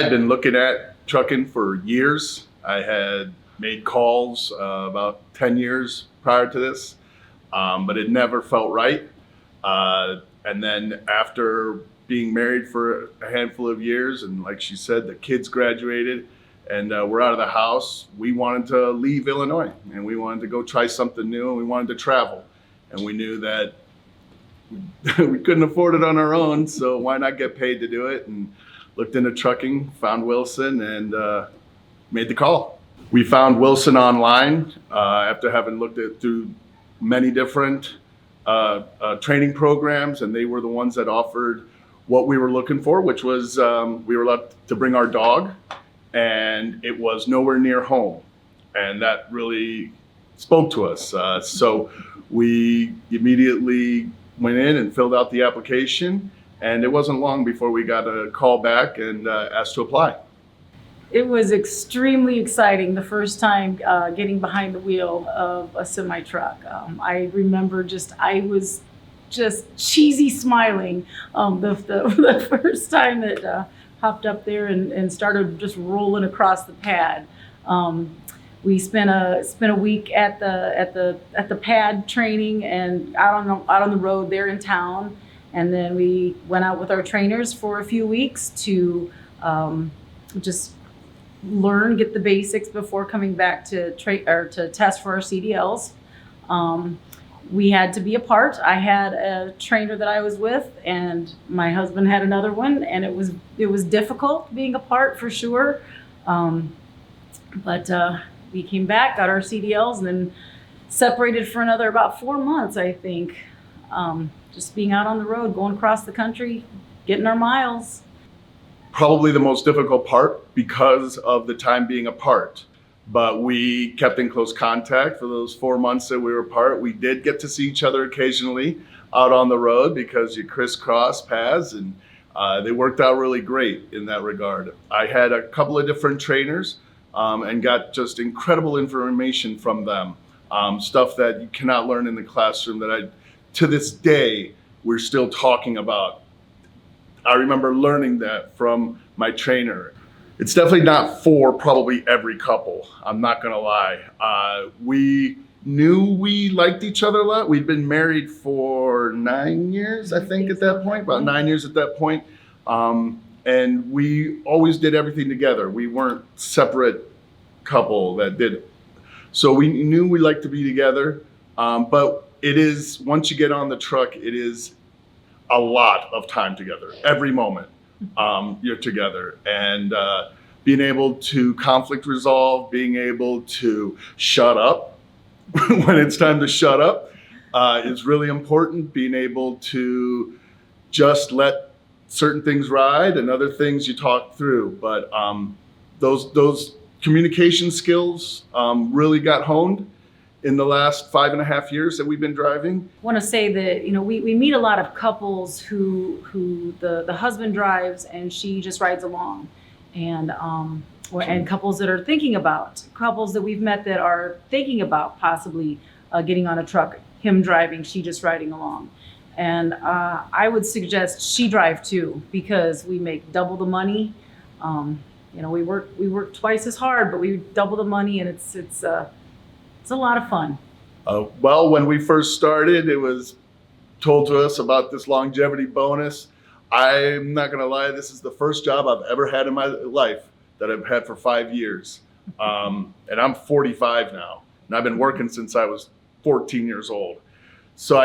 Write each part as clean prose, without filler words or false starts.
had been looking at trucking for years. I had made calls about 10 years prior to this, but it never felt right. And then after being married for a handful of years, and like she said, the kids graduated and we're out of the house, we wanted to leave Illinois and we wanted to go try something new and we wanted to travel. And we knew that we couldn't afford it on our own, so why not get paid to do it? And looked into trucking, found Wilson, and made the call. We found Wilson online after having looked at through many different training programs, and they were the ones that offered what we were looking for, which was we were allowed to bring our dog, and it was nowhere near home, and that really spoke to us. So we immediately went in and filled out the application, and it wasn't long before we got a call back and asked to apply. It was extremely exciting the first time getting behind the wheel of a semi truck. I remember I was just cheesy smiling the first time that hopped up there and started just rolling across the pad. We spent a week at the pad training and out on the road there in town, and then we went out with our trainers for a few weeks to just get the basics before coming back to test for our CDLs. We had to be apart. I had a trainer that I was with, and my husband had another one, and it was difficult being apart for sure. But we came back, got our CDLs, and then separated for another about 4 months, I think. Just being out on the road, going across the country, getting our miles. Probably the most difficult part because of the time being apart. But we kept in close contact for those 4 months that we were apart. We did get to see each other occasionally out on the road because you crisscross paths, and they worked out really great in that regard. I had a couple of different trainers and got just incredible information from them. Stuff that you cannot learn in the classroom that to this day, we're still talking about. I remember learning that from my trainer. It's definitely not for probably every couple. I'm not gonna lie. We knew we liked each other a lot. We'd been married for 9 years, I think at that point, about 9 years at that point. And we always did everything together. We weren't separate couple that did it. So we knew we liked to be together. But it is, once you get on the truck, it is a lot of time together. Every moment you're together, and being able to conflict resolve, being able to shut up when it's time to shut up is really important. Being able to just let certain things ride and other things you talk through. But those communication skills really got honed in the last 5.5 years that we've been driving. I want to say that, we meet a lot of couples who the husband drives and she just rides along, and couples that are couples that we've met that are thinking about possibly getting on a truck, him driving, she just riding along. And I would suggest she drive too, because we make double the money. We work twice as hard, but we double the money, and it's a lot of fun. Well, when we first started, it was told to us about this longevity bonus. I'm not gonna lie, this is the first job I've ever had in my life that I've had for 5 years. And I'm 45 now, and I've been working since I was 14 years old. So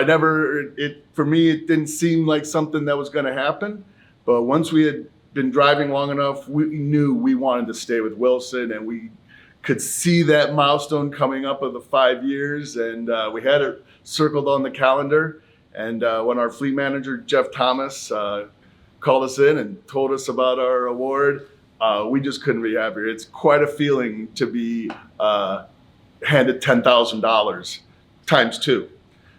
for me, it didn't seem like something that was gonna happen. But once we had been driving long enough, we knew we wanted to stay with Wilson, and we could see that milestone coming up of the 5 years, and we had it circled on the calendar. And when our fleet manager, Jeff Thomas, called us in and told us about our award, we just couldn't be happier. It's quite a feeling to be handed $10,000 times 2.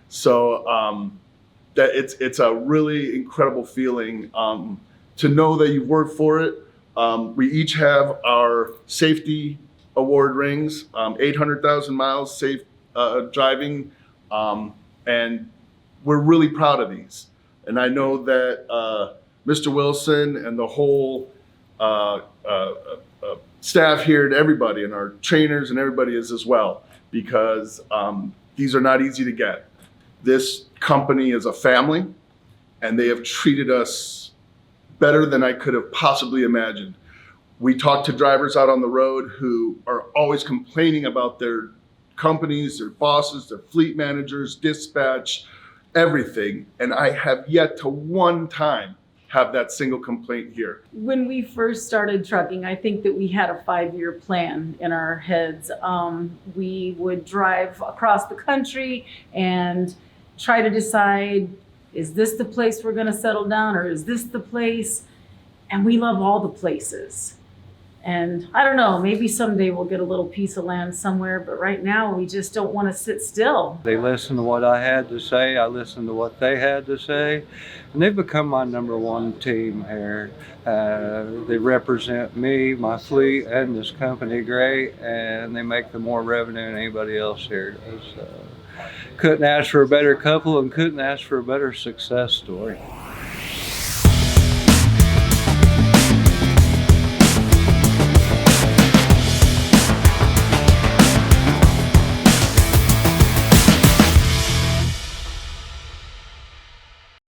So that it's a really incredible feeling to know that you worked for it. We each have our safety award rings, 800,000 miles safe driving, and we're really proud of these. And I know that Mr. Wilson and the whole staff here, to everybody, and our trainers and everybody is as well, because these are not easy to get. This company is a family, and they have treated us better than I could have possibly imagined. We talk to drivers out on the road who are always complaining about their companies, their bosses, their fleet managers, dispatch, everything. And I have yet to one time have that single complaint here. When we first started trucking, I think that we had a 5-year plan in our heads. We would drive across the country and try to decide, is this the place we're going to settle down, or is this the place? And we love all the places. And I don't know, maybe someday we'll get a little piece of land somewhere, but right now we just don't want to sit still. They listened to what I had to say, I listened to what they had to say, and they've become my number one team here. They represent me, my fleet, and this company great, and they make the more revenue than anybody else here does. Couldn't ask for a better couple and couldn't ask for a better success story.